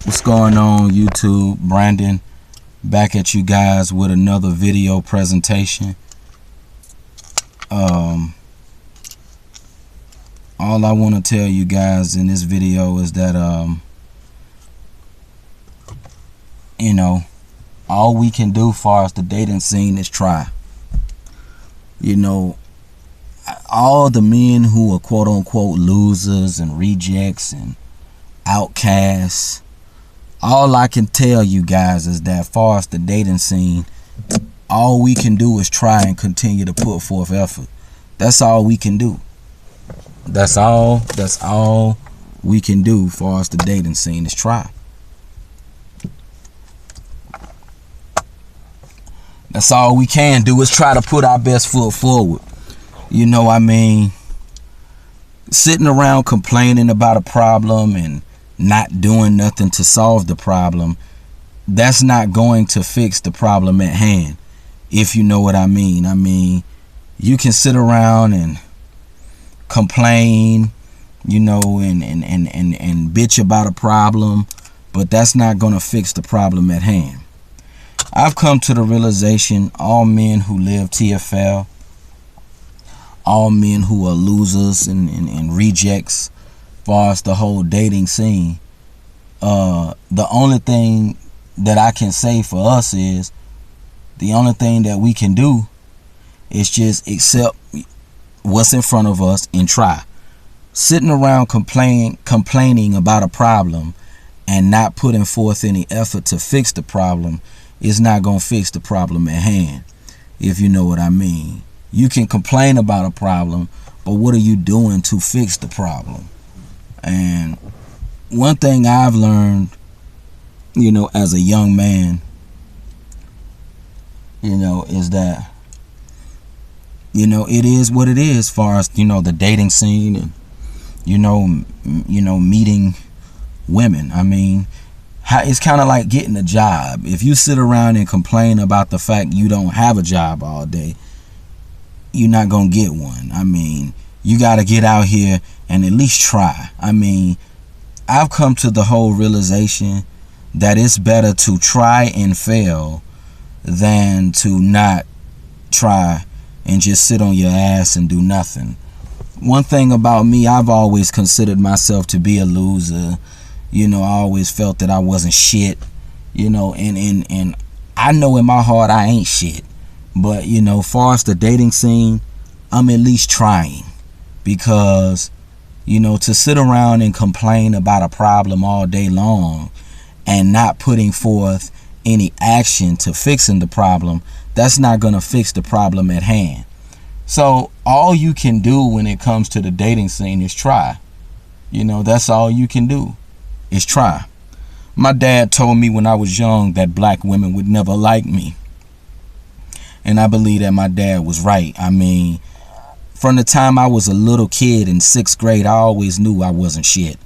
What's going on, YouTube? Brandon back at you guys with another video presentation. All I want to tell you guys in this video is that all we can do far as the dating scene is try. All the men who are quote unquote losers and rejects and outcasts, all I can tell you guys is that far as the dating scene, all we can do is try and continue to put forth effort. That's all we can do. That's all we can do far as the dating scene is try. That's all we can do is try to put our best foot forward. Sitting around complaining about a problem and not doing nothing to solve the problem, that's not going to fix the problem at hand, if you know what I mean. You can sit around and complain, and bitch about a problem, but that's not going to fix the problem at hand. I've come to the realization all men who live TFL, all men who are losers and rejects as far as the whole dating scene, the only thing that I can say for us is the only thing that we can do is just accept what's in front of us and try. Sitting around complaining about a problem and not putting forth any effort to fix the problem is not going to fix the problem at hand, if you know what I mean. You can complain about a problem, but what are you doing to fix the problem? And one thing I've learned, as a young man, is that, it is what it is as far as, the dating scene and, meeting women. It's kind of like getting a job. If you sit around and complain about the fact you don't have a job all day, you're not going to get one. You got to get out here and at least try. I've come to the whole realization that it's better to try and fail than to not try and just sit on your ass and do nothing. One thing about me, I've always considered myself to be a loser. I always felt that I wasn't shit, and I know in my heart I ain't shit. But, far as the dating scene, I'm at least trying. Because, to sit around and complain about a problem all day long and not putting forth any action to fixing the problem, that's not going to fix the problem at hand. So all you can do when it comes to the dating scene is try. That's all you can do is try. My dad told me when I was young that black women would never like me. And I believe that my dad was right. From the time I was a little kid in 6th grade, I always knew I wasn't shit.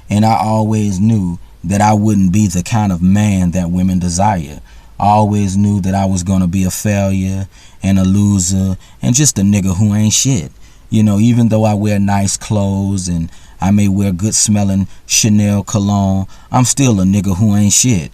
And I always knew that I wouldn't be the kind of man that women desire. I always knew that I was going to be a failure and a loser and just a nigga who ain't shit. Even though I wear nice clothes and I may wear good smelling Chanel cologne, I'm still a nigga who ain't shit.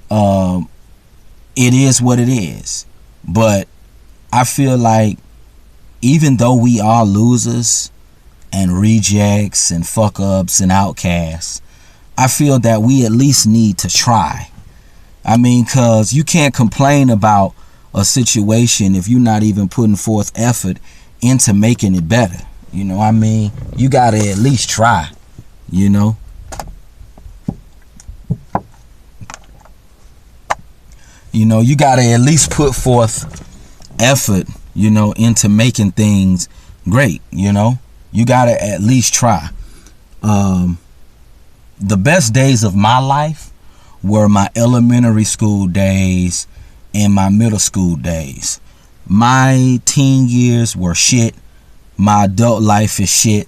It is what it is. But I feel like even though we are losers and rejects and fuck ups and outcasts, I feel that we at least need to try. Cause you can't complain about a situation if you're not even putting forth effort into making it better. You gotta at least try, You gotta at least put forth effort, into making things great. You gotta at least try. The best days of my life were my elementary school days and my middle school days. My teen years were shit. My adult life is shit.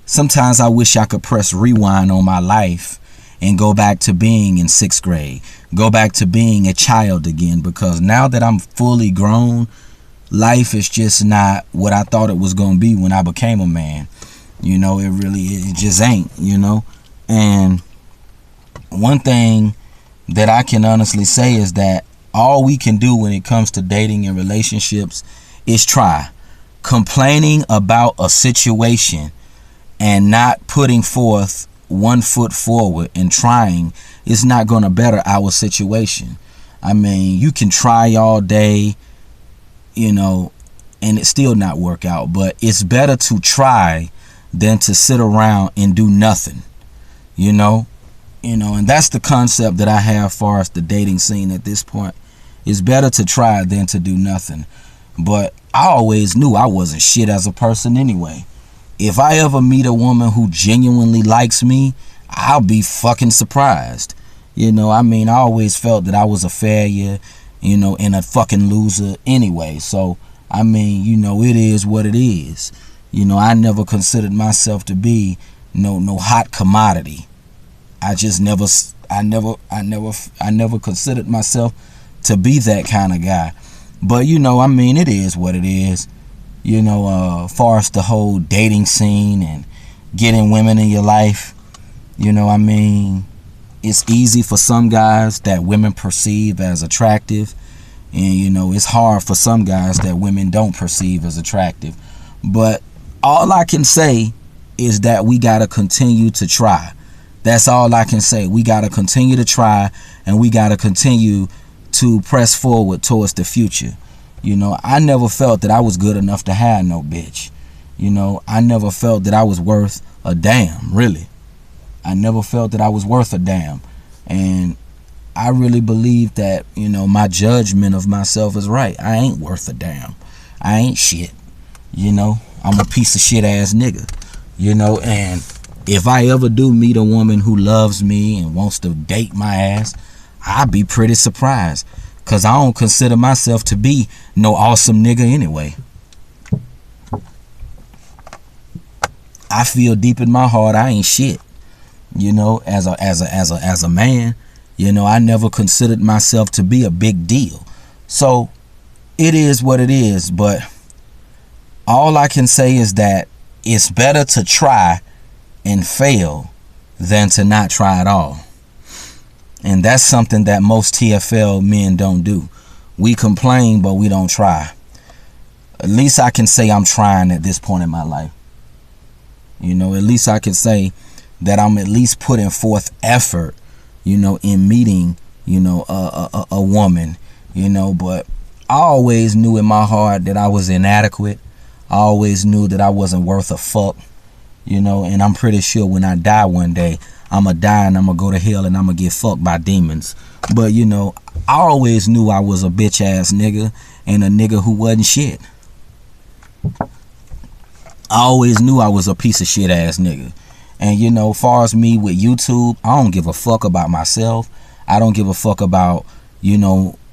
Sometimes I wish I could press rewind on my life and go back to being in 6th grade. Go back to being a child again, because now that I'm fully grown, life is just not what I thought it was going to be when I became a man. It just ain't, And one thing that I can honestly say is that all we can do when it comes to dating and relationships is try. Complaining about a situation and not putting forth 1 foot forward and trying is not going to better our situation. I mean, you can try all day, and it still not work out, but it's better to try than to sit around and do nothing, and that's the concept that I have as far as the dating scene at this point. It's better to try than to do nothing. But I always knew I wasn't shit as a person anyway. If I ever meet a woman who genuinely likes me, I'll be fucking surprised. I always felt that I was a failure, and a fucking loser anyway. So, it is what it is. I never considered myself to be no hot commodity. I never considered myself to be that kind of guy. But it is what it is. Far as the whole dating scene and getting women in your life, it's easy for some guys that women perceive as attractive, and it's hard for some guys that women don't perceive as attractive. But all I can say is that we gotta continue to try. That's all I can say. We gotta continue to try, and we gotta continue to press forward towards the future. I never felt that I was good enough to have no bitch. I never felt that I was worth a damn, really. I never felt that I was worth a damn. And I really believe that, my judgment of myself is right. I ain't worth a damn. I ain't shit. I'm a piece of shit ass nigga. And if I ever do meet a woman who loves me and wants to date my ass, I'd be pretty surprised. Cause I don't consider myself to be no awesome nigga anyway. I feel deep in my heart I ain't shit. As a man, I never considered myself to be a big deal. So it is what it is. But all I can say is that it's better to try and fail than to not try at all. And that's something that most TFL men don't do. We complain, but we don't try. At least I can say I'm trying at this point in my life. At least I can say that I'm at least putting forth effort, in meeting, a woman, but I always knew in my heart that I was inadequate. I always knew that I wasn't worth a fuck, and I'm pretty sure when I die one day, I'ma die and I'ma go to hell and I'ma get fucked by demons. But I always knew I was a bitch ass nigga and a nigga who wasn't shit. I always knew I was a piece of shit ass nigga. And far as me with YouTube, I don't give a fuck about myself. I don't give a fuck about,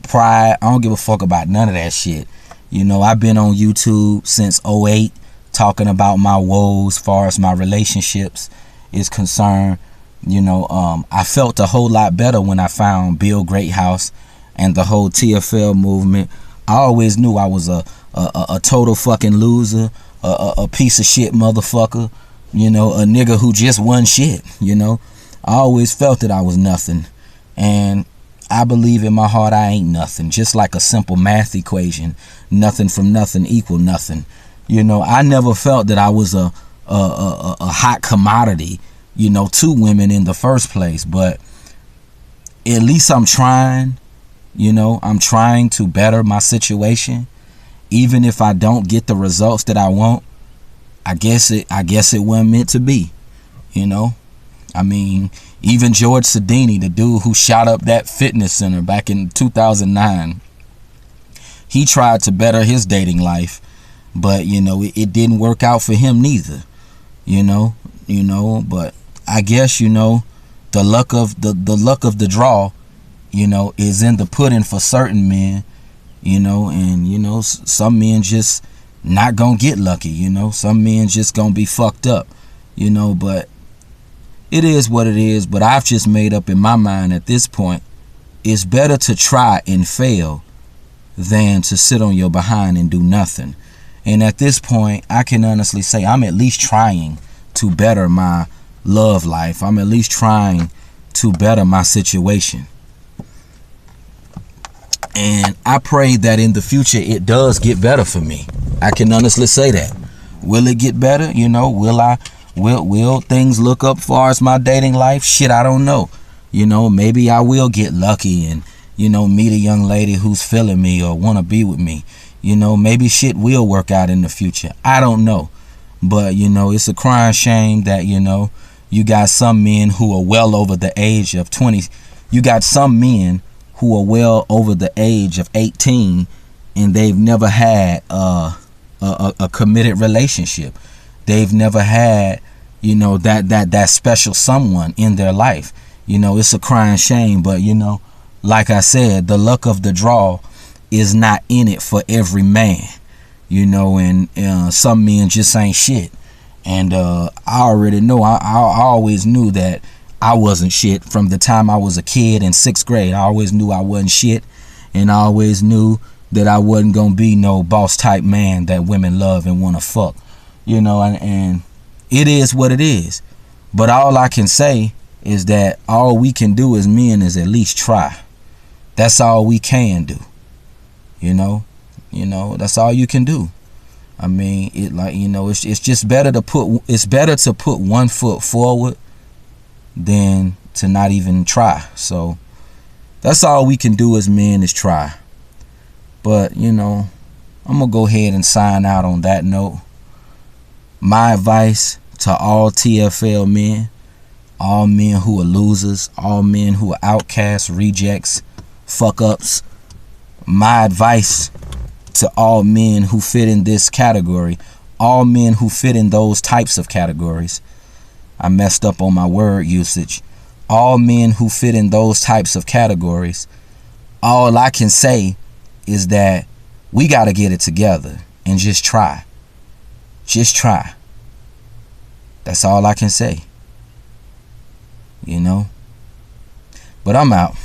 pride. I don't give a fuck about none of that shit. I've been on YouTube since 2008 talking about my woes as far as my relationships is concerned. I felt a whole lot better when I found Bill Greathouse and the whole TFL movement. I always knew I was a total fucking loser, a piece of shit motherfucker, a nigga who just won shit, I always felt that I was nothing. And I believe in my heart I ain't nothing. Just like a simple math equation, nothing from nothing equal nothing. I never felt that I was a hot commodity, to women in the first place. But at least I'm trying, I'm trying to better my situation. Even if I don't get the results that I want, I guess it wasn't meant to be, even George Sedini, the dude who shot up that fitness center back in 2009, he tried to better his dating life, but it didn't work out for him neither, but I guess the luck of the draw, is in the pudding for certain men, and some men just not gonna get lucky, some men just gonna be fucked up, but it is what it is. But I've just made up in my mind at this point, it's better to try and fail than to sit on your behind and do nothing. And at this point, I can honestly say I'm at least trying to better my love life. I'm at least trying to better my situation. And I pray that in the future it does get better for me. I can honestly say that. Will it get better? You know, will things look up far as my dating life? Shit, I don't know. You know, maybe I will get lucky and, you know, meet a young lady who's feeling me or want to be with me. You know, maybe shit will work out in the future. I don't know. But, you know, it's a crying shame that, you know, you got some men who are well over the age of 20. You got some men who are well over the age of 18 and they've never had a committed relationship. They've never had, you know, that special someone in their life. You know, it's a crying shame, but, you know, like I said, the luck of the draw is not in it for every man, you know, and some men just ain't shit. And I already know, I always knew that I wasn't shit from the time I was a kid in 6th grade. I always knew I wasn't shit, and I always knew that I wasn't gonna be no boss type man that women love and wanna fuck, you know, and it is what it is. But all I can say is that all we can do as men is at least try. That's all we can do. You know, that's all you can do. I mean, it, like, you know, it's just better to put one foot forward than to not even try. So that's all we can do as men is try. But, you know, I'm gonna go ahead and sign out on that note. My advice to all TFL men, all men who are losers, all men who are outcasts, rejects, fuck ups, my advice to all men who fit in this category, all men who fit in those types of categories. I messed up on my word usage. All men who fit in those types of categories, all I can say is that we got to get it together and just try. Just try. That's all I can say. You know? But I'm out.